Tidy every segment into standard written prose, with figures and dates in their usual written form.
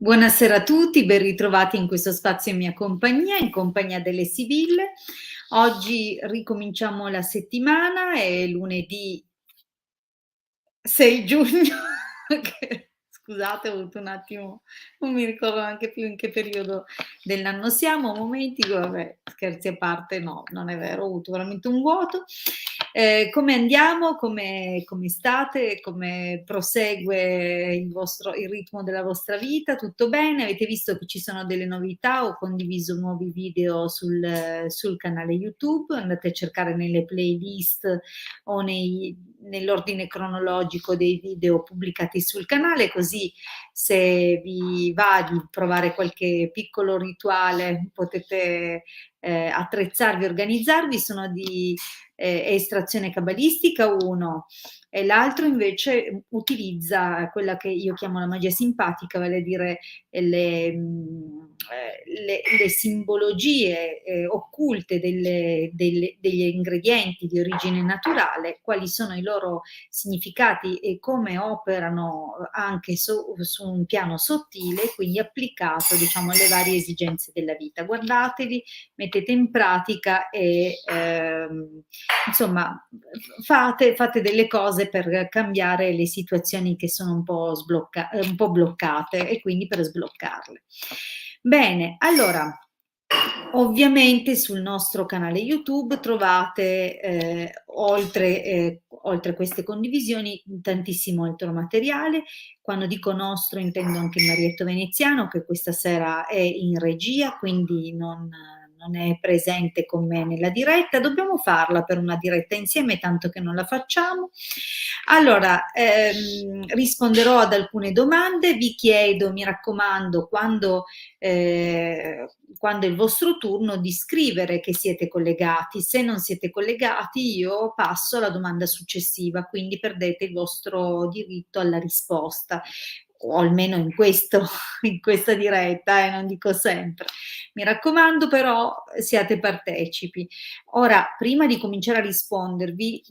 Buonasera a tutti, ben ritrovati in questo spazio in compagnia delle Sibille. Oggi ricominciamo la settimana, è lunedì 6 giugno, che scusate, ho avuto un attimo, non mi ricordo neanche più in che periodo dell'anno siamo, momenti, vabbè, scherzi a parte, no, non è vero, ho avuto veramente un vuoto. Come andiamo? Come state? Come prosegue il ritmo della vostra vita? Tutto bene? Avete visto che ci sono delle novità? Ho condiviso nuovi video sul canale YouTube, andate a cercare nelle playlist o nell'ordine cronologico dei video pubblicati sul canale, così se vi va di provare qualche piccolo rituale potete attrezzarvi, organizzarvi. Sono di estrazione cabalistica uno, e l'altro invece utilizza quella che io chiamo la magia simpatica, vale a dire le simbologie occulte degli ingredienti di origine naturale, quali sono i loro significati e come operano anche su un piano sottile, quindi applicato, diciamo, alle varie esigenze della vita. Guardateli, mettete in pratica e insomma fate delle cose per cambiare le situazioni che sono un po' bloccate, e quindi per sbloccarle. Bene, allora, ovviamente sul nostro canale YouTube trovate, oltre queste condivisioni, tantissimo altro materiale. Quando dico nostro intendo anche il Marietto Veneziano, che questa sera è in regia, quindi non è presente con me nella diretta. Dobbiamo farla per una diretta insieme, tanto che non la facciamo. Allora, risponderò ad alcune domande. Vi chiedo, mi raccomando, quando è il vostro turno, di scrivere che siete collegati. Se non siete collegati, io passo alla domanda successiva, quindi perdete il vostro diritto alla risposta, o almeno in questa diretta, non dico sempre. Mi raccomando, però, siate partecipi. Ora, prima di cominciare a rispondervi,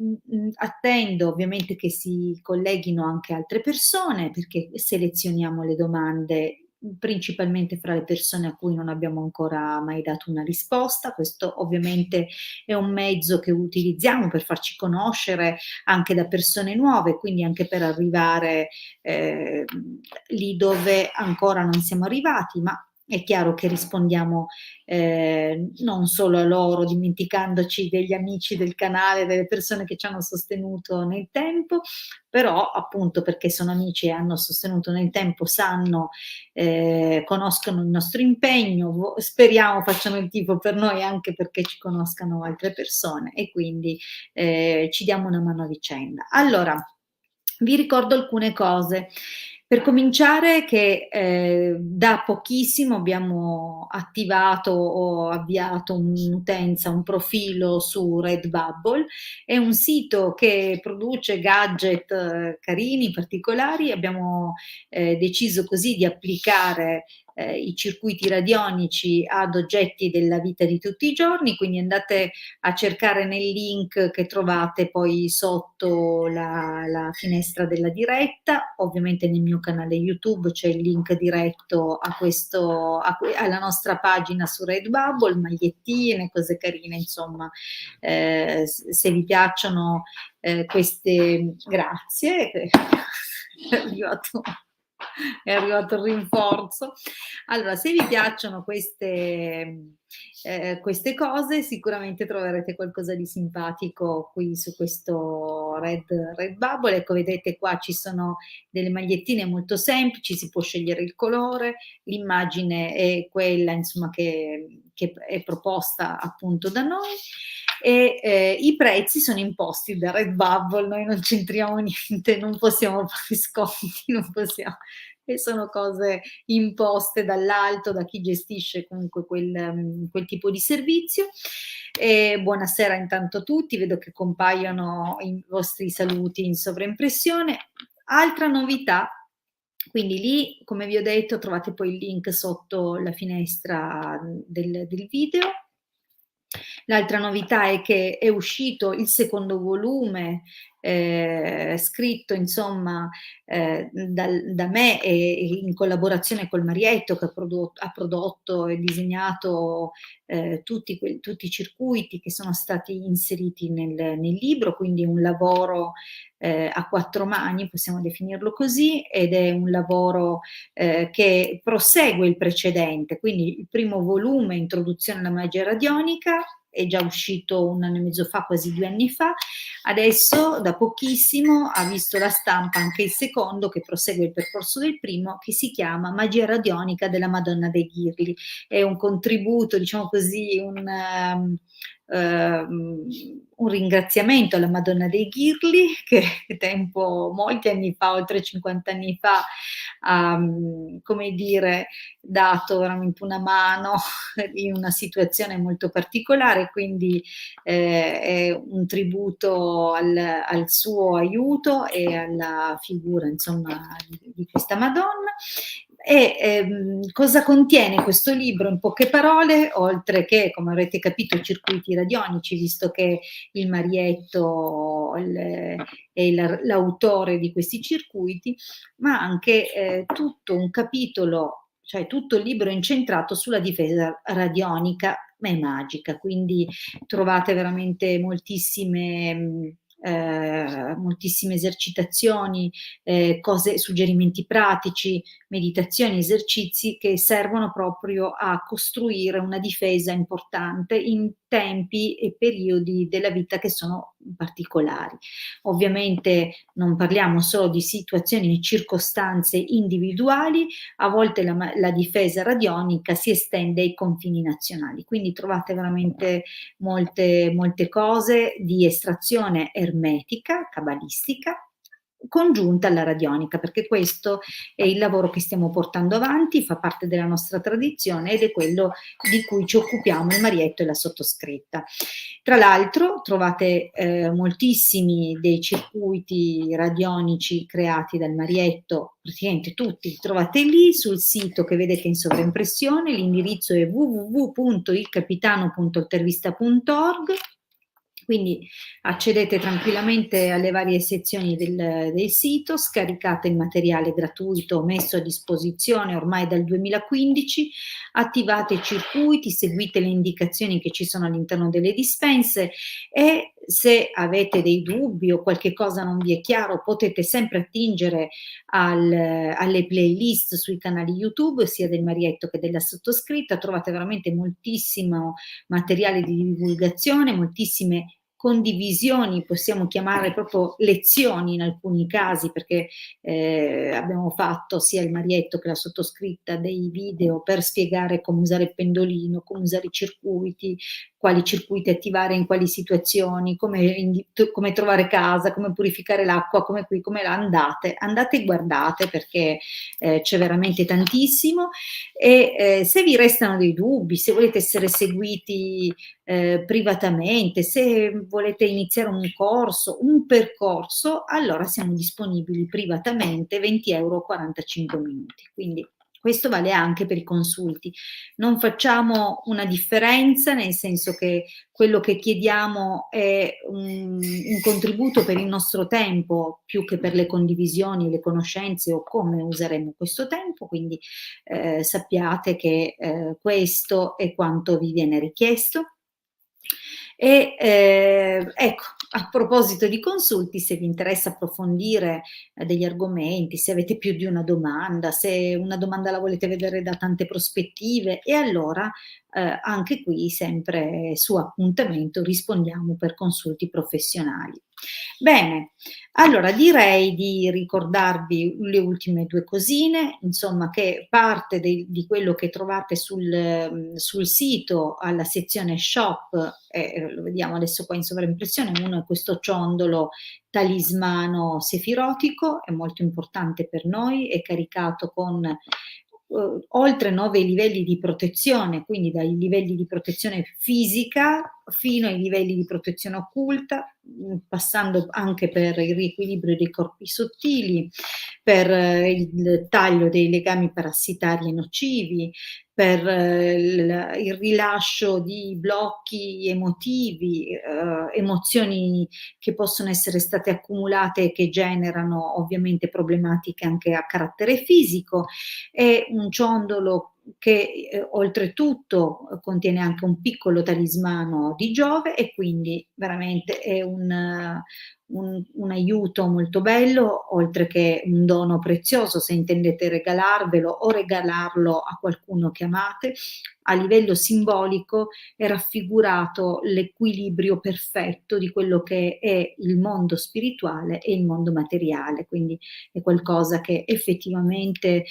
attendo ovviamente che si colleghino anche altre persone, perché selezioniamo le domande principalmente fra le persone a cui non abbiamo ancora mai dato una risposta. Questo ovviamente è un mezzo che utilizziamo per farci conoscere anche da persone nuove, quindi anche per arrivare eh, lì dove ancora non siamo arrivati, ma è chiaro che rispondiamo non solo a loro, dimenticandoci degli amici del canale, delle persone che ci hanno sostenuto nel tempo, però appunto perché sono amici e hanno sostenuto nel tempo, sanno, conoscono il nostro impegno, speriamo facciano il tifo per noi anche perché ci conoscano altre persone, e quindi ci diamo una mano a vicenda. Allora, vi ricordo alcune cose. Per cominciare, che da pochissimo abbiamo attivato o avviato un'utenza, un profilo su Redbubble. È un sito che produce gadget carini, particolari. Abbiamo deciso così di applicare i circuiti radionici ad oggetti della vita di tutti i giorni, quindi andate a cercare nel link che trovate poi sotto la finestra della diretta. Ovviamente nel mio canale YouTube c'è il link diretto alla nostra pagina su Redbubble, magliettine, cose carine, insomma. Se vi piacciono queste, grazie, è arrivato il rinforzo. Allora, se vi piacciono queste cose, sicuramente troverete qualcosa di simpatico qui su questo Redbubble. Ecco, vedete qua ci sono delle magliettine molto semplici, si può scegliere il colore, l'immagine è quella, insomma, che è proposta appunto da noi, e i prezzi sono imposti da Redbubble, noi non c'entriamo niente, non possiamo fare sconti, non possiamo, e sono cose imposte dall'alto, da chi gestisce comunque quel tipo di servizio. E buonasera intanto a tutti, vedo che compaiono i vostri saluti in sovraimpressione. Altra novità, quindi lì, come vi ho detto, trovate poi il link sotto la finestra del video. L'altra novità è che è uscito il secondo volume scritto insomma da me e in collaborazione col Marietto che ha prodotto e disegnato tutti i circuiti che sono stati inseriti nel libro, quindi un lavoro a quattro mani, possiamo definirlo così, ed è un lavoro che prosegue il precedente, quindi il primo volume, Introduzione alla magia radionica, è già uscito un anno e mezzo fa, quasi 2 anni fa. Adesso, da pochissimo, ha visto la stampa anche il secondo, che prosegue il percorso del primo, che si chiama Magia radionica della Madonna dei Ghirli. È un contributo, diciamo così, un ringraziamento alla Madonna dei Ghirli che molti anni fa, oltre 50 anni fa, ha, come dire, dato veramente una mano in una situazione molto particolare, quindi è un tributo al suo aiuto e alla figura, insomma, di questa Madonna. E cosa contiene questo libro in poche parole, oltre che, come avrete capito, i circuiti radionici, visto che il Marietto è l'autore di questi circuiti, ma anche tutto un capitolo, cioè tutto il libro è incentrato sulla difesa radionica e magica, quindi trovate veramente moltissime esercitazioni, suggerimenti pratici, meditazioni, esercizi che servono proprio a costruire una difesa importante in tempi e periodi della vita che sono particolari. Ovviamente non parliamo solo di situazioni e circostanze individuali, a volte la difesa radionica si estende ai confini nazionali, quindi trovate veramente molte cose di estrazione ermetica, cabalistica, congiunta alla radionica, perché questo è il lavoro che stiamo portando avanti, fa parte della nostra tradizione ed è quello di cui ci occupiamo il Marietto e la sottoscritta. Tra l'altro trovate moltissimi dei circuiti radionici creati dal Marietto, praticamente tutti li trovate lì sul sito che vedete in sovraimpressione, l'indirizzo è www.ilcapitano.intervista.org. Quindi accedete tranquillamente alle varie sezioni del sito, scaricate il materiale gratuito messo a disposizione ormai dal 2015, attivate i circuiti, seguite le indicazioni che ci sono all'interno delle dispense e se avete dei dubbi o qualche cosa non vi è chiaro potete sempre attingere alle playlist sui canali YouTube sia del Marietto che della sottoscritta, trovate veramente moltissimo materiale di divulgazione, moltissime condivisioni, possiamo chiamare proprio lezioni in alcuni casi, perché abbiamo fatto sia il Marietto che la sottoscritta dei video per spiegare come usare il pendolino, come usare i circuiti, quali circuiti attivare in quali situazioni, come trovare casa, come purificare l'acqua, come qui, come là, andate e guardate perché c'è veramente tantissimo e se vi restano dei dubbi, se volete essere seguiti privatamente, se volete iniziare un percorso, allora siamo disponibili privatamente, 20 € 45 minuti. Quindi questo vale anche per i consulti. Non facciamo una differenza, nel senso che quello che chiediamo è un contributo per il nostro tempo più che per le condivisioni, le conoscenze o come useremo questo tempo, quindi sappiate che questo è quanto vi viene richiesto. E ecco, a proposito di consulti, se vi interessa approfondire degli argomenti, se avete più di una domanda, se una domanda la volete vedere da tante prospettive, e allora anche qui sempre su appuntamento rispondiamo per consulti professionali. Bene, allora direi di ricordarvi le ultime due cosine, insomma che parte di quello che trovate sul sito alla sezione shop, lo vediamo adesso qua in sovraimpressione, uno è questo ciondolo talismano sefirotico, è molto importante per noi, è caricato con oltre 9 livelli di protezione, quindi dai livelli di protezione fisica, fino ai livelli di protezione occulta, passando anche per il riequilibrio dei corpi sottili, per il taglio dei legami parassitari e nocivi, per il rilascio di blocchi emotivi, emozioni che possono essere state accumulate e che generano ovviamente problematiche anche a carattere fisico. È un ciondolo che oltretutto contiene anche un piccolo talismano di Giove e quindi veramente è un aiuto molto bello, oltre che un dono prezioso se intendete regalarvelo o regalarlo a qualcuno che amate. A livello simbolico è raffigurato l'equilibrio perfetto di quello che è il mondo spirituale e il mondo materiale, quindi è qualcosa che effettivamente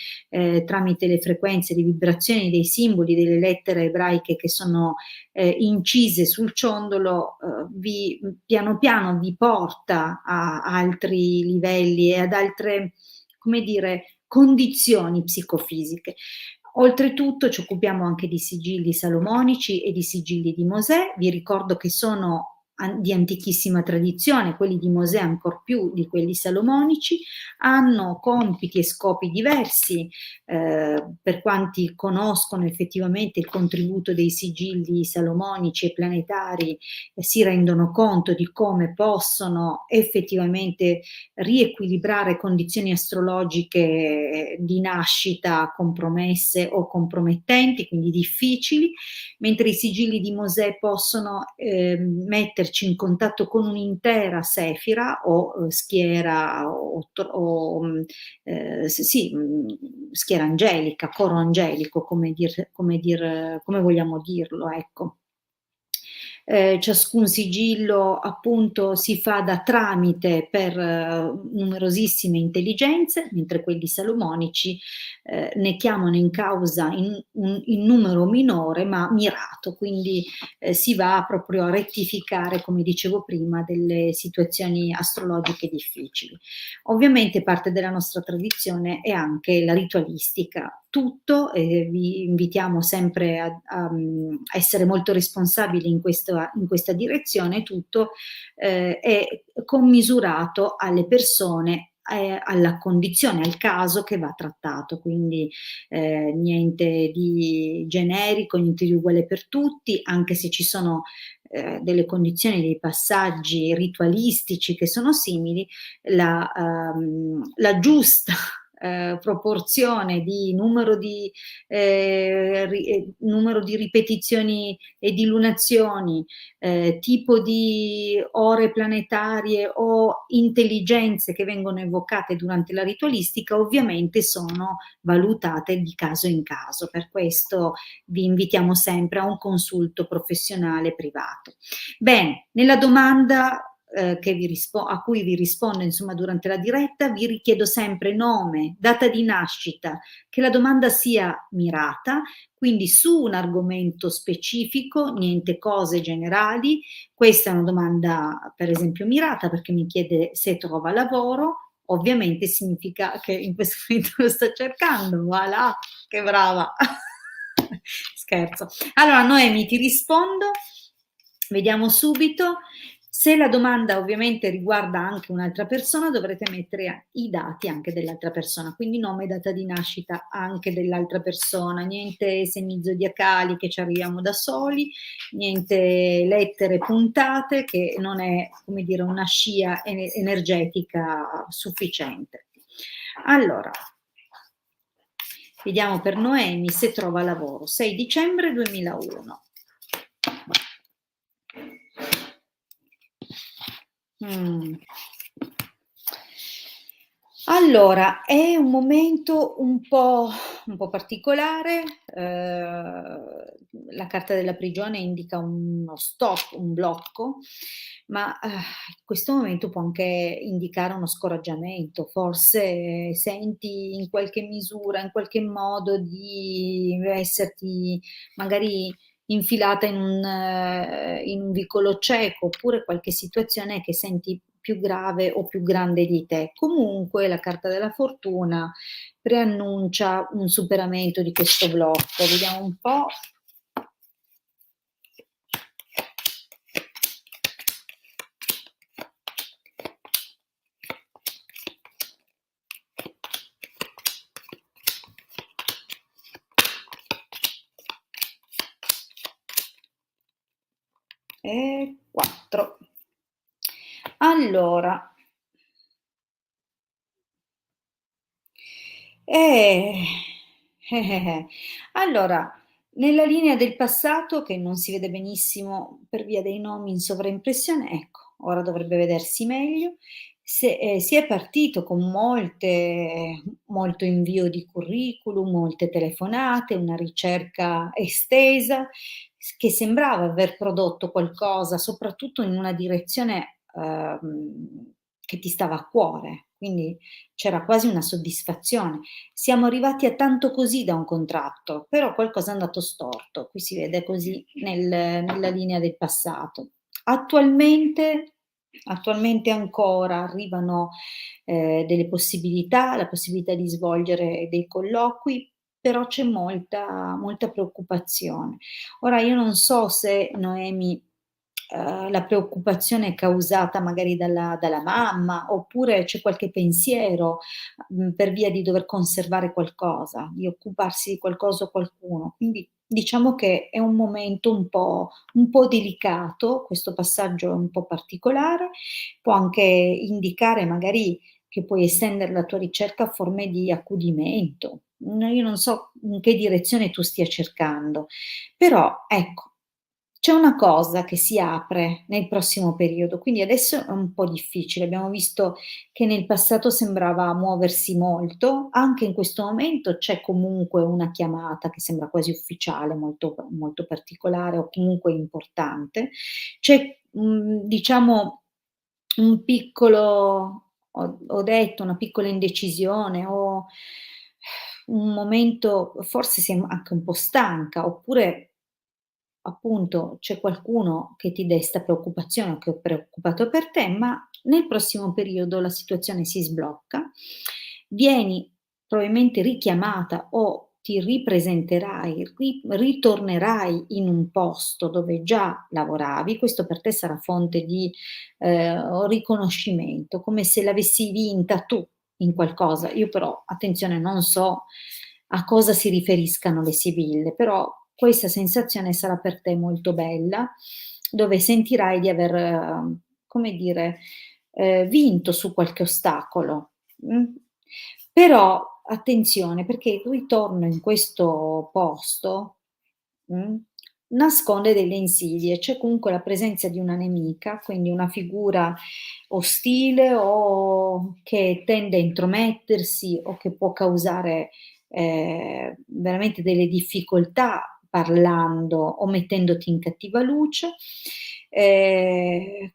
tramite le frequenze di vibrazioni dei simboli, delle lettere ebraiche che sono incise sul ciondolo, piano piano vi porta a altri livelli e ad altre, come dire, condizioni psicofisiche. Oltretutto ci occupiamo anche di sigilli salomonici e di sigilli di Mosè. Vi ricordo che sono di antichissima tradizione, quelli di Mosè ancor più di quelli salomonici, hanno compiti e scopi diversi, per quanti conoscono effettivamente il contributo dei sigilli salomonici e planetari, si rendono conto di come possono effettivamente riequilibrare condizioni astrologiche di nascita compromesse o compromettenti, quindi difficili, mentre i sigilli di Mosè possono metterci in contatto con un'intera sefira o schiera sì, schiera angelica, coro angelico, come vogliamo dirlo, ecco. Ciascun sigillo appunto si fa da tramite per numerosissime intelligenze, mentre quelli salomonici ne chiamano in causa in numero minore ma mirato, quindi si va proprio a rettificare, come dicevo prima, delle situazioni astrologiche difficili. Ovviamente parte della nostra tradizione è anche la ritualistica. Tutto, vi invitiamo sempre a essere molto responsabili in questa direzione, tutto è commisurato alle persone, alla condizione, al caso che va trattato, quindi niente di generico, niente di uguale per tutti, anche se ci sono delle condizioni, dei passaggi ritualistici che sono simili, la giusta proporzione di numero di ripetizioni e di lunazioni, tipo di ore planetarie o intelligenze che vengono evocate durante la ritualistica, ovviamente sono valutate di caso in caso. Per questo vi invitiamo sempre a un consulto professionale privato. Bene, nella domanda a cui vi rispondo insomma durante la diretta, vi richiedo sempre nome, data di nascita, che la domanda sia mirata, quindi su un argomento specifico, niente cose generali. Questa è una domanda per esempio mirata perché mi chiede se trova lavoro, ovviamente significa che in questo momento lo sto cercando, voilà, che brava. Scherzo. Allora Noemi, ti rispondo, vediamo subito. Se la domanda ovviamente riguarda anche un'altra persona, dovrete mettere i dati anche dell'altra persona, quindi nome e data di nascita anche dell'altra persona, niente segni zodiacali che ci arriviamo da soli, niente lettere puntate che non è, come dire, una scia energetica sufficiente. Allora, vediamo per Noemi se trova lavoro. 6 dicembre 2001. Allora, è un momento un po' particolare, la carta della prigione indica uno stop, un blocco, ma in questo momento può anche indicare uno scoraggiamento, forse senti in qualche misura, in qualche modo di esserti magari infilata in un vicolo cieco, oppure qualche situazione che senti più grave o più grande di te. Comunque la carta della fortuna preannuncia un superamento di questo blocco. Vediamo un po'. e 4. Allora, eh, allora, nella linea del passato che non si vede benissimo per via dei nomi in sovraimpressione, ecco, ora dovrebbe vedersi meglio. Si è partito con molto invio di curriculum, molte telefonate, una ricerca estesa, che sembrava aver prodotto qualcosa, soprattutto in una direzione, che ti stava a cuore, quindi c'era quasi una soddisfazione. Siamo arrivati a tanto così da un contratto, però qualcosa è andato storto. Qui si vede così nella linea del passato. Attualmente ancora arrivano, delle possibilità, la possibilità di svolgere dei colloqui, però c'è molta preoccupazione. Ora io non so se Noemi, la preoccupazione è causata magari dalla mamma, oppure c'è qualche pensiero, per via di dover conservare qualcosa, di occuparsi di qualcosa o qualcuno. Quindi diciamo che è un momento un po' delicato, questo passaggio è un po' particolare, può anche indicare magari che puoi estendere la tua ricerca a forme di accudimento. Io non so in che direzione tu stia cercando, però ecco, c'è una cosa che si apre nel prossimo periodo, quindi adesso è un po' difficile. Abbiamo visto che nel passato sembrava muoversi molto, anche in questo momento c'è comunque una chiamata che sembra quasi ufficiale, molto particolare o comunque importante. C'è, diciamo un piccolo ho detto, una piccola indecisione o un momento forse sei anche un po' stanca, oppure appunto c'è qualcuno che ti desta preoccupazione o che è preoccupato per te, ma nel prossimo periodo la situazione si sblocca, vieni probabilmente richiamata o ti ripresenterai, ritornerai in un posto dove già lavoravi, questo per te sarà fonte di, riconoscimento, come se l'avessi vinta tu in qualcosa. Io però, attenzione, non so a cosa si riferiscano le sibille, però questa sensazione sarà per te molto bella, dove sentirai di aver, come dire, vinto su qualche ostacolo, però attenzione, perché il ritorno in questo posto, mh, nasconde delle insidie. C'è comunque la presenza di una nemica, quindi una figura ostile o che tende a intromettersi o che può causare, veramente delle difficoltà parlando o mettendoti in cattiva luce. Ehm,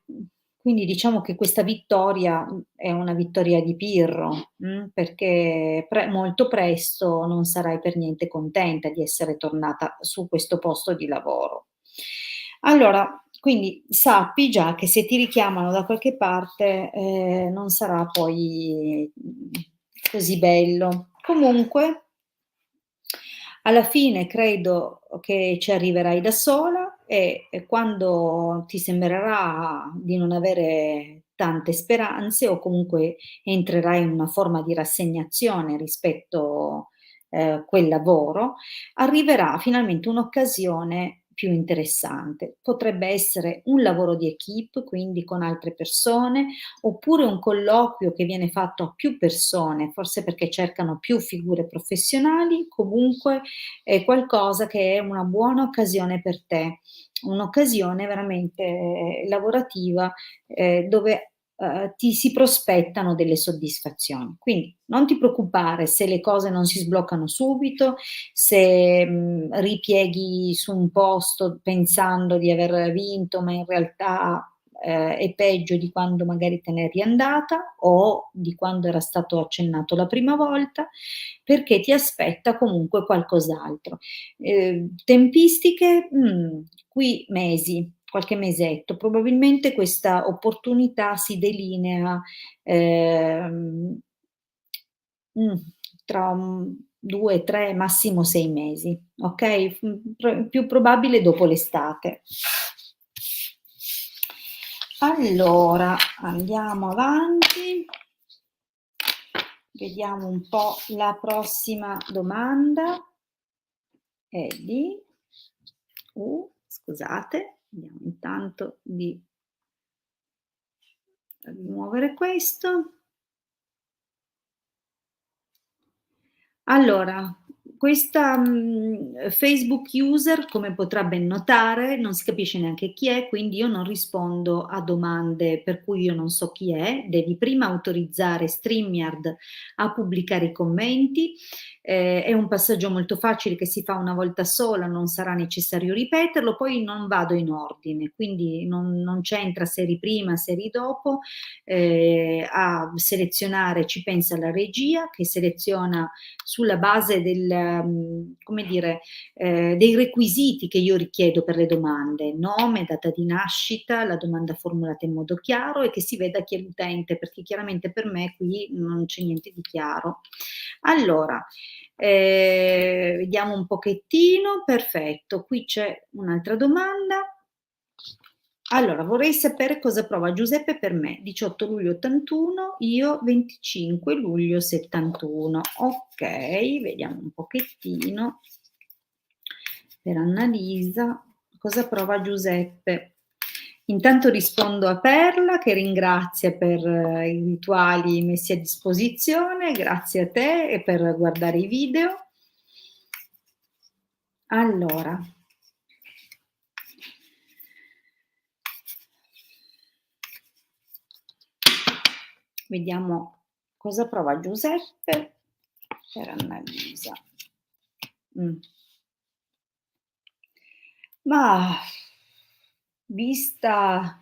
quindi diciamo che questa vittoria, è una vittoria di Pirro, perché molto presto non sarai per niente contenta di essere tornata su questo posto di lavoro. Allora, quindi sappi già che se ti richiamano da qualche parte, non sarà poi, così bello. Comunque alla fine credo che ci arriverai da sola e quando ti sembrerà di non avere tante speranze o comunque entrerai in una forma di rassegnazione rispetto, quel lavoro, arriverà finalmente un'occasione più interessante. Potrebbe essere un lavoro di équipe, quindi con altre persone, oppure un colloquio che viene fatto a più persone, forse perché cercano più figure professionali, comunque è qualcosa che è una buona occasione per te, un'occasione veramente lavorativa, dove, ti si prospettano delle soddisfazioni. Quindi non ti preoccupare se le cose non si sbloccano subito, se, ripieghi su un posto pensando di aver vinto, ma in realtà, è peggio di quando magari te n'eri andata o di quando era stato accennato la prima volta, perché ti aspetta comunque qualcos'altro. Tempistiche? Qui mesi, qualche mesetto. Probabilmente questa opportunità si delinea, ehm, mh, tra 2, 3, massimo 6 mesi, okay, più probabile dopo l'estate. Allora, andiamo avanti. Vediamo un po' la prossima domanda è di scusate. Vediamo intanto di rimuovere questo. Allora, questa, Facebook user, come potrà ben notare, non si capisce neanche chi è, quindi io non rispondo a domande per cui io non so chi è. Devi prima autorizzare StreamYard a pubblicare i commenti. È un passaggio molto facile che si fa una volta sola, non sarà necessario ripeterlo, poi non vado in ordine, quindi non c'entra se eri prima, se eri dopo. A selezionare ci pensa la regia che seleziona sulla base del, come dire, dei requisiti che io richiedo per le domande: nome, data di nascita, la domanda formulata in modo chiaro e che si veda chi è l'utente, perché chiaramente per me qui non c'è niente di chiaro. Allora, vediamo un pochettino, perfetto, qui c'è un'altra domanda. Allora, vorrei sapere cosa prova Giuseppe per me. 18 luglio 81, io 25 luglio 71. Ok, vediamo un pochettino per Annalisa cosa prova Giuseppe. Intanto rispondo a Perla che ringrazia per i rituali messi a disposizione, grazie a te e per guardare i video. Allora, vediamo cosa prova Giuseppe per Annalisa. Ma vista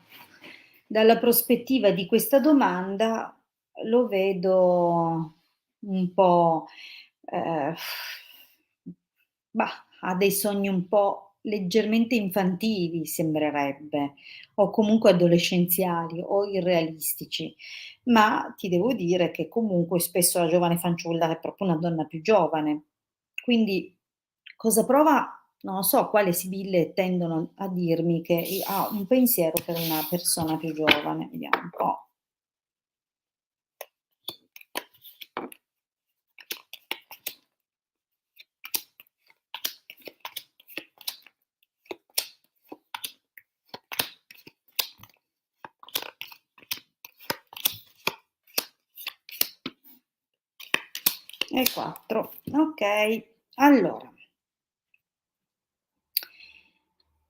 dalla prospettiva di questa domanda, lo vedo un po', ehm, ha dei sogni un po' leggermente infantili sembrerebbe, o comunque adolescenziali o irrealistici. Ma ti devo dire che comunque spesso la giovane fanciulla è proprio una donna più giovane. Quindi cosa prova? Non lo so, qua le sibille tendono a dirmi che ha un pensiero per una persona più giovane. Vediamo un po'. E 4. Ok, allora.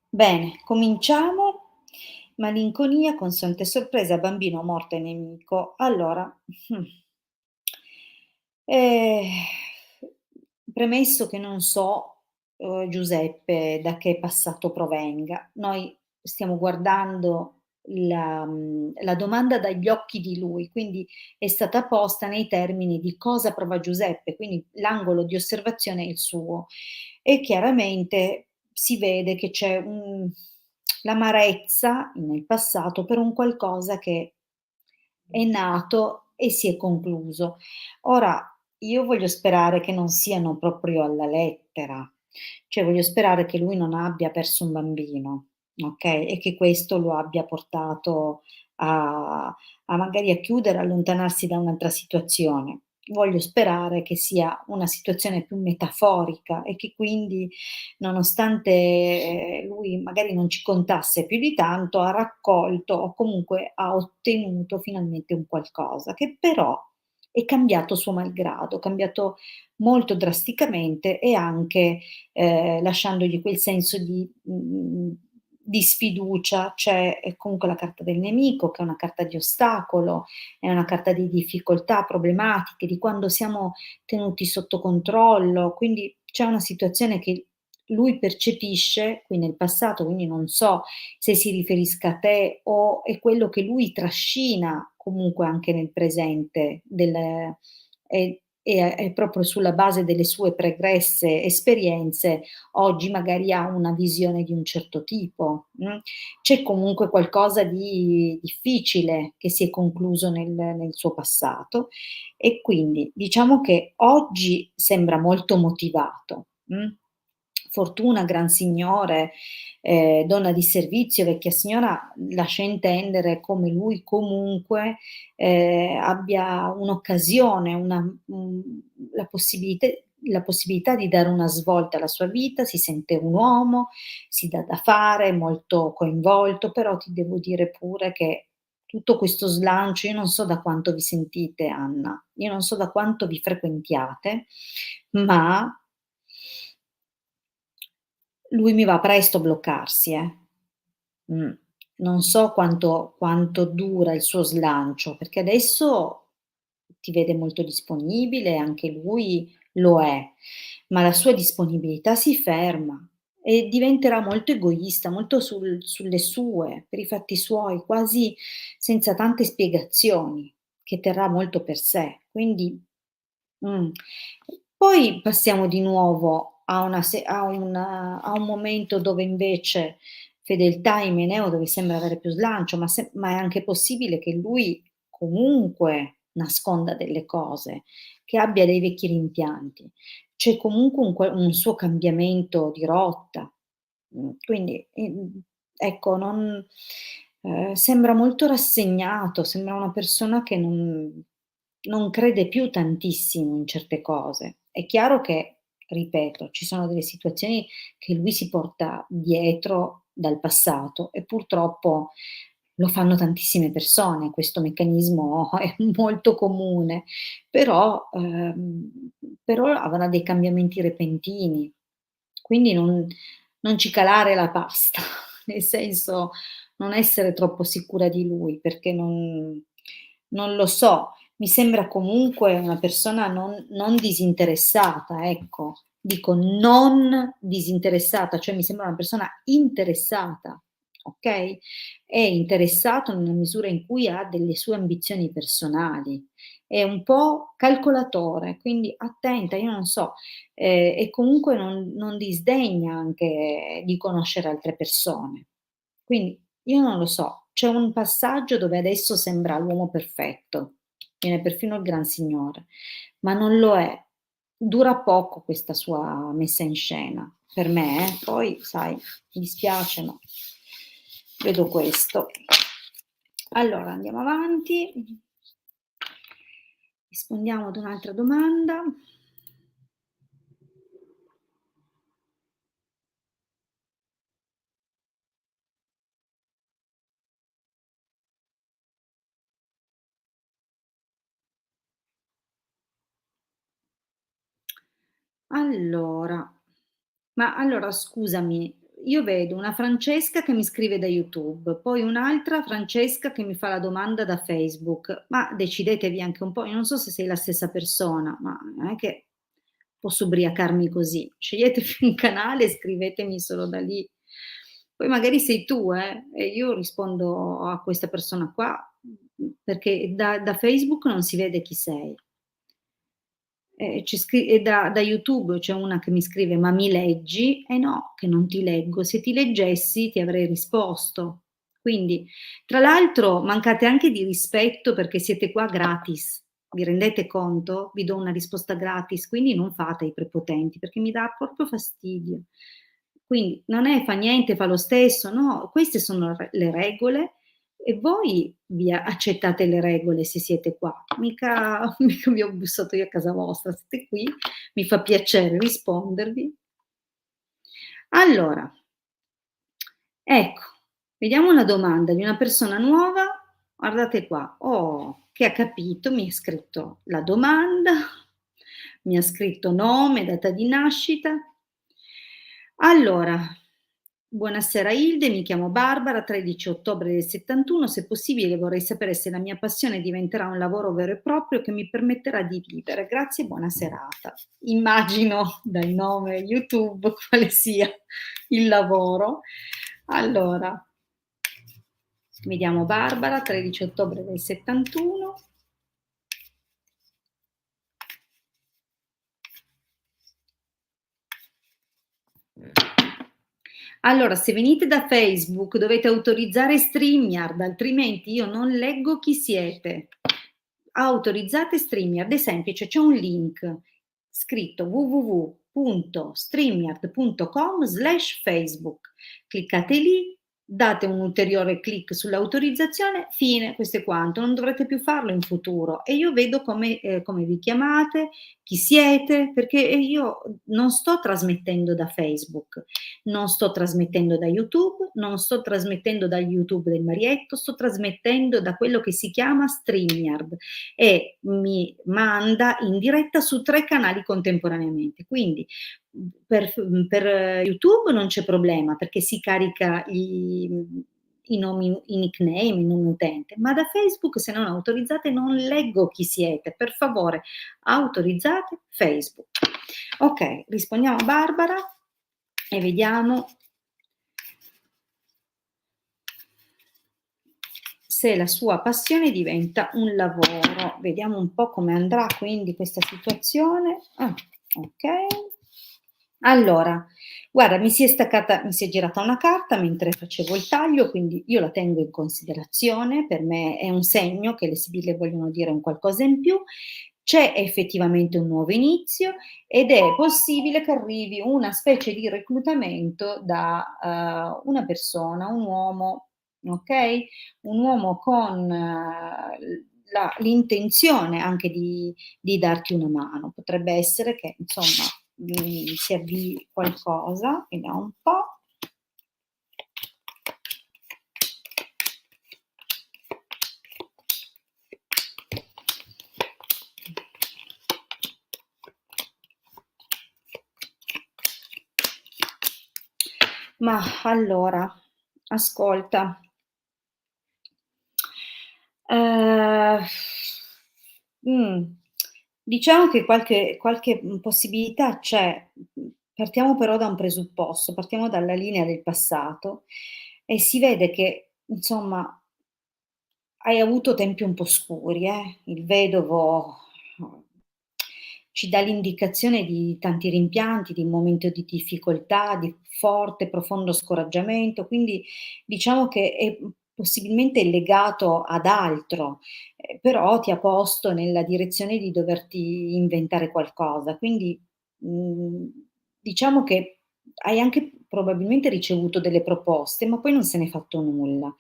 Bene, cominciamo. Malinconia, consolante sorpresa, bambino, morte, nemico. Allora, ehm, premesso che non so, Giuseppe da che passato provenga, noi stiamo guardando la domanda dagli occhi di lui, quindi è stata posta nei termini di cosa prova Giuseppe, quindi l'angolo di osservazione è il suo. E chiaramente si vede che c'è l'amarezza nel passato per un qualcosa che è nato e si è concluso. Ora, io voglio sperare che non siano proprio alla lettera, cioè voglio sperare che lui non abbia perso un bambino, okay, e che questo lo abbia portato a magari a chiudere, a allontanarsi da un'altra situazione. Voglio sperare che sia una situazione più metaforica e che quindi nonostante, lui magari non ci contasse più di tanto, ha raccolto o comunque ha ottenuto finalmente un qualcosa, che però è cambiato suo malgrado, cambiato molto drasticamente e anche, lasciandogli quel senso di sfiducia. C'è, comunque la carta del nemico, che è una carta di ostacolo, è una carta di difficoltà, problematiche, di quando siamo tenuti sotto controllo, quindi c'è una situazione che lui percepisce qui nel passato, quindi non so se si riferisca a te o è quello che lui trascina comunque anche nel presente e proprio sulla base delle sue pregresse esperienze oggi magari ha una visione di un certo tipo, C'è comunque qualcosa di difficile che si è concluso nel suo passato e quindi diciamo che oggi sembra molto motivato, Fortuna, gran signore, donna di servizio, vecchia signora, lascia intendere come lui comunque, abbia un'occasione, la possibilità la possibilità di dare una svolta alla sua vita, si sente un uomo, si dà da fare, è molto coinvolto, però ti devo dire pure che tutto questo slancio, io non so da quanto vi sentite Anna, io non so da quanto vi frequentiate, ma lui mi va presto a bloccarsi, Mh. Non so quanto dura il suo slancio, perché adesso ti vede molto disponibile, anche lui lo è, ma la sua disponibilità si ferma e diventerà molto egoista, molto sulle sue, per i fatti suoi, quasi senza tante spiegazioni, che terrà molto per sé. Quindi mh. Poi passiamo di nuovo a un momento dove invece fedeltà e Imeneo, dove sembra avere più slancio, ma è anche possibile che lui comunque nasconda delle cose, che abbia dei vecchi rimpianti. C'è comunque un suo cambiamento di rotta. Quindi, ecco, sembra molto rassegnato, sembra una persona che non crede più tantissimo in certe cose. È chiaro che, ripeto, ci sono delle situazioni che lui si porta dietro dal passato e purtroppo lo fanno tantissime persone, questo meccanismo è molto comune, però avrà dei cambiamenti repentini, quindi non ci calare la pasta, nel senso non essere troppo sicura di lui, perché non lo so, mi sembra comunque una persona non disinteressata, ecco. Dico non disinteressata, cioè mi sembra una persona interessata, okay, è interessato nella misura in cui ha delle sue ambizioni personali, è un po' calcolatore, quindi attenta, io non so, e comunque non disdegna anche di conoscere altre persone. Quindi io non lo so, c'è un passaggio dove adesso sembra l'uomo perfetto, viene perfino il gran signore, ma non lo è. Dura poco questa sua messa in scena, per me poi sai, mi dispiace ma vedo questo. Allora andiamo avanti, rispondiamo ad un'altra domanda. Allora, ma allora scusami, io vedo una Francesca che mi scrive da YouTube, poi un'altra Francesca che mi fa la domanda da Facebook, ma decidetevi anche un po', io non so se sei la stessa persona, ma non è che posso ubriacarmi così. Sceglietevi un canale e scrivetemi solo da lì. Poi magari sei tu, e io rispondo a questa persona qua, perché da Facebook non si vede chi sei. E da YouTube c'è una che mi scrive: "Ma mi leggi?" Eh no, che non ti leggo. Se ti leggessi ti avrei risposto. Quindi tra l'altro mancate anche di rispetto perché siete qua gratis. Vi rendete conto? Vi do una risposta gratis, quindi non fate i prepotenti perché mi dà proprio fastidio. Quindi non è: "Fa niente, fa lo stesso", no, queste sono le regole e voi vi accettate le regole se siete qua, mica vi ho bussato io a casa vostra, siete qui, mi fa piacere rispondervi. Allora, ecco, vediamo una domanda di una persona nuova, guardate qua, oh, che ha capito, mi ha scritto la domanda, mi ha scritto nome, data di nascita. Allora, buonasera Hilde, mi chiamo Barbara, 13 ottobre del 71, se possibile vorrei sapere se la mia passione diventerà un lavoro vero e proprio che mi permetterà di vivere. Grazie e buona serata. Immagino dal nome YouTube quale sia il lavoro. Allora, vediamo Barbara, 13 ottobre del 71. Allora, se venite da Facebook dovete autorizzare StreamYard, altrimenti io non leggo chi siete. Autorizzate StreamYard, è semplice, c'è un link scritto www.streamyard.com/Facebook. Cliccate lì, date un ulteriore clic sull'autorizzazione, fine, questo è quanto, non dovrete più farlo in futuro. E io vedo come vi chiamate, chi siete, perché io non sto trasmettendo da Facebook, non sto trasmettendo da YouTube, non sto trasmettendo da YouTube del Marietto, sto trasmettendo da quello che si chiama StreamYard e mi manda in diretta su 3 canali contemporaneamente. Quindi per YouTube non c'è problema, perché si carica i nomi, i nickname, il nome utente, ma da Facebook se non autorizzate non leggo chi siete. Per favore, autorizzate Facebook. Okay, rispondiamo a Barbara e vediamo se la sua passione diventa un lavoro. Vediamo un po' come andrà quindi questa situazione. Okay. Allora, guarda, mi si è girata una carta mentre facevo il taglio, quindi io la tengo in considerazione, per me è un segno che le sibille vogliono dire un qualcosa in più. C'è effettivamente un nuovo inizio ed è possibile che arrivi una specie di reclutamento da, una persona, un uomo, okay, un uomo con l'intenzione anche di darti una mano. Potrebbe essere che insomma, si avvii qualcosa, vediamo un po'. Mah, allora, ascolta, ehm, mh, diciamo che qualche possibilità c'è. Partiamo però da un presupposto, partiamo dalla linea del passato e si vede che, insomma, hai avuto tempi un po' scuri, il vedovo, uhm, ci dà l'indicazione di tanti rimpianti, di un momento di difficoltà, di forte, profondo scoraggiamento, quindi diciamo che è, possibilmente legato ad altro, però ti ha posto nella direzione di doverti inventare qualcosa. Quindi, mhmm, diciamo che hai anche probabilmente ricevuto delle proposte, ma poi non se n'è fatto nulla.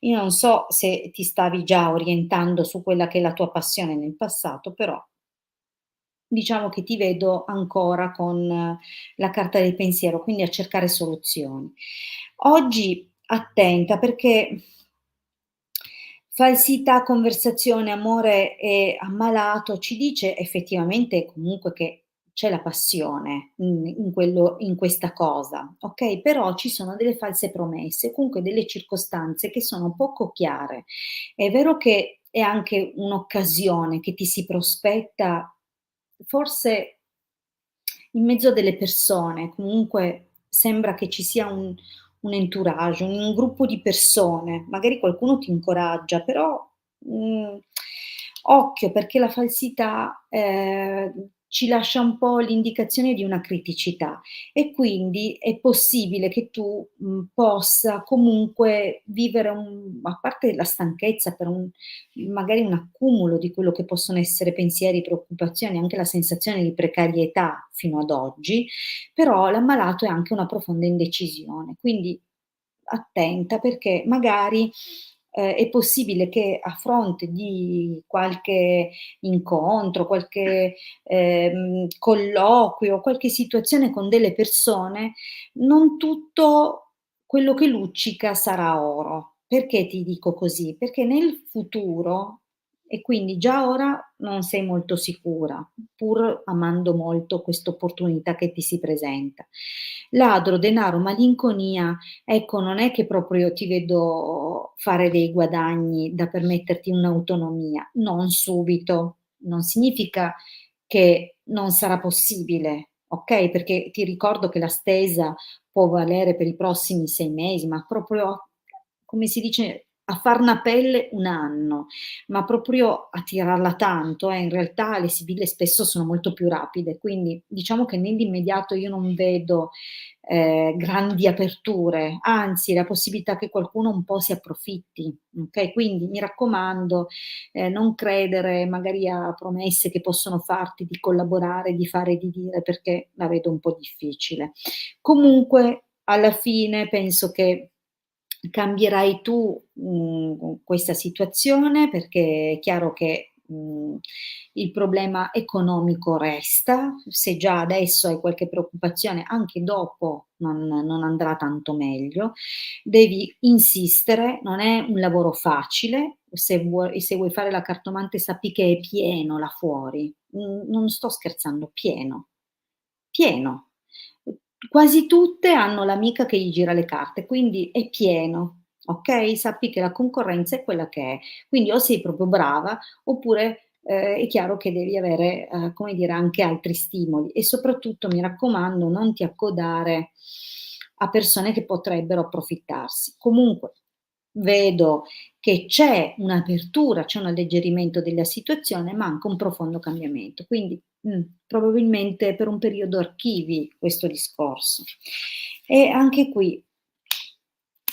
Io non so se ti stavi già orientando su quella che è la tua passione nel passato, però diciamo che ti vedo ancora con la carta del pensiero, quindi a cercare soluzioni. Oggi attenta perché falsità, conversazione, amore ammalato ci dice effettivamente comunque che c'è la passione in questa cosa, okay, però ci sono delle false promesse, comunque delle circostanze che sono poco chiare. È vero che è anche un'occasione che ti si prospetta forse in mezzo a delle persone, comunque sembra che ci sia un entourage, un gruppo di persone, magari qualcuno ti incoraggia, però, mhmm, occhio perché la falsità, ci lascia un po' l'indicazione di una criticità e quindi è possibile che tu, possa comunque vivere a parte la stanchezza per magari un accumulo di quello che possono essere pensieri, preoccupazioni, anche la sensazione di precarietà fino ad oggi, però l'ammalato è anche una profonda indecisione. Quindi attenta perché magari, è possibile che a fronte di qualche incontro, qualche, colloquio, qualche situazione con delle persone, non tutto quello che luccica sarà oro. Perché ti dico così? Perché nel futuro e quindi già ora non sei molto sicura, pur amando molto quest'opportunità che ti si presenta. Ladro, denaro, malinconia, ecco, non è che proprio ti vedo fare dei guadagni da permetterti un'autonomia, non subito. Non significa che non sarà possibile, okay, perché ti ricordo che la stesa può valere per i prossimi 6 mesi, ma proprio, come si dice, a farna pelle 1 anno, ma proprio a tirarla tanto, in realtà le sibille spesso sono molto più rapide, quindi diciamo che nell'immediato io non vedo, grandi aperture, anzi la possibilità che qualcuno un po' si approfitti, okay, quindi mi raccomando, non credere magari a promesse che possono farti di collaborare, di fare e di dire, perché la vedo un po' difficile. Comunque alla fine penso che cambierai tu, questa situazione perché è chiaro che, il problema economico resta. Se già adesso hai qualche preoccupazione, anche dopo non andrà tanto meglio. Devi insistere, non è un lavoro facile. Se vuoi fare la cartomante sappi che è pieno là fuori. Non sto scherzando, pieno, pieno. Quasi tutte hanno l'amica che gli gira le carte, quindi è pieno, okay, sappi che la concorrenza è quella che è. Quindi o sei proprio brava oppure, è chiaro che devi avere, come dire, anche altri stimoli e soprattutto, mi raccomando, non ti accodare a persone che potrebbero approfittarsi. Comunque vedo che c'è un'apertura, c'è un alleggerimento della situazione, ma anche un profondo cambiamento. Quindi, probabilmente per un periodo archivi questo discorso. E anche qui,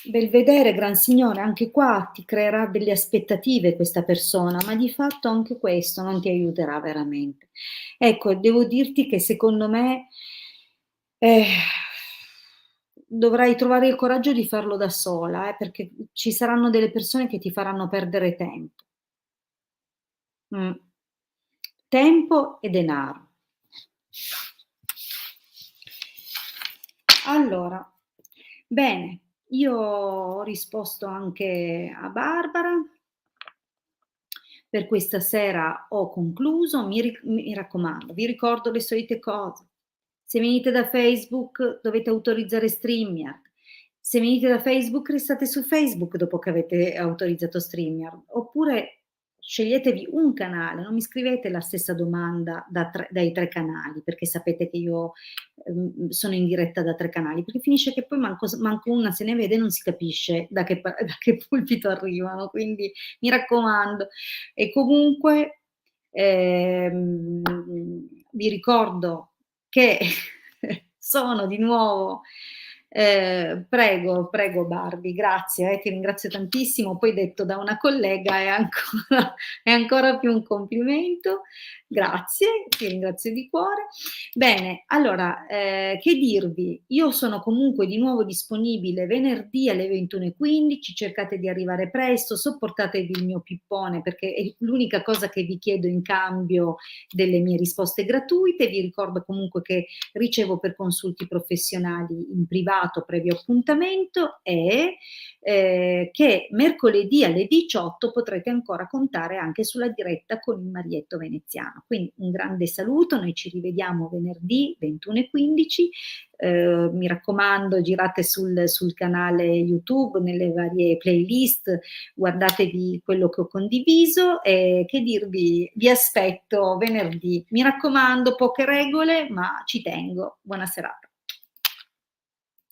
Belvedere, gran signore, anche qua ti creerà delle aspettative questa persona, ma di fatto anche questo non ti aiuterà veramente. Ecco, devo dirti che secondo me, eh, dovrai trovare il coraggio di farlo da sola, perché ci saranno delle persone che ti faranno perdere tempo. Mh. Tempo e denaro. Allora, bene, io ho risposto anche a Barbara. Per questa sera ho concluso, mi raccomando, vi ricordo le solite cose. Se venite da Facebook dovete autorizzare StreamYard. Se venite da Facebook restate su Facebook dopo che avete autorizzato StreamYard, oppure sceglietevi un canale, non mi scrivete la stessa domanda dai 3 canali, perché sapete che io, sono in diretta da 3 canali, perché finisce che poi manco una se ne vede e non si capisce da che pulpito arrivano, quindi mi raccomando. E comunque, vi ricordo che sono di nuovo prego, prego Barbie, grazie, ti ringrazio tantissimo. Poi detto da una collega è ancora più un complimento. Grazie, ti ringrazio di cuore. Bene, allora, che dirvi? Io sono comunque di nuovo disponibile venerdì alle 21:15, cercate di arrivare presto, sopportatevi il mio pippone perché è l'unica cosa che vi chiedo in cambio delle mie risposte gratuite. Vi ricordo comunque che ricevo per consulti professionali in privato previo appuntamento e che mercoledì alle 18 potrete ancora contare anche sulla diretta con il Marietto veneziano. Quindi un grande saluto, noi ci rivediamo venerdì 21:15. Mi raccomando, girate sul canale YouTube, nelle varie playlist, guardatevi quello che ho condiviso e che dirvi, vi aspetto venerdì. Mi raccomando, poche regole, ma ci tengo. Buona serata.